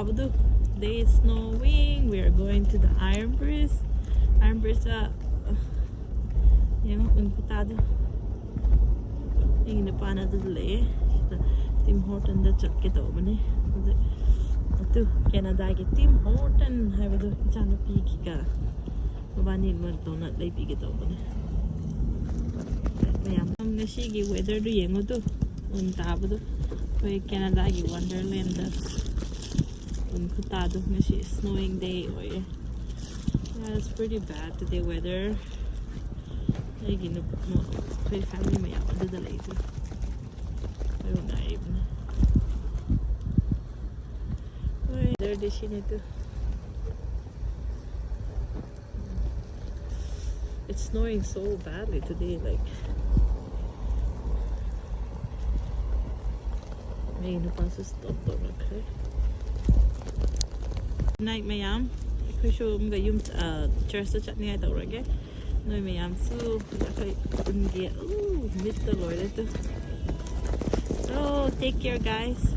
Tabadu. Day is snowing. We are going to the Iron Bridge. Iron Bridge yang unkutado. Yung napana to the Tim Horton the chat get over ne. Ito Canada get Tim Horton. Have a do channel piki ka. Mabani mo donut lay piki to over ne. Mayam ang nashigi weather do yang to. Tabado. Kaya Canada gi Wonderland. Unkutado na siya snowing day or yeah, it's pretty bad today weather. Ay ginup mo kay family may ako dadala ito. Pero na even. Weather di siya nito. It's snowing so badly today, like may inupan sa stop to okay. Night mayam kusho mga yung church sa chat niya ito okay no mayam so kay ungi missed the Lord ito so take care guys.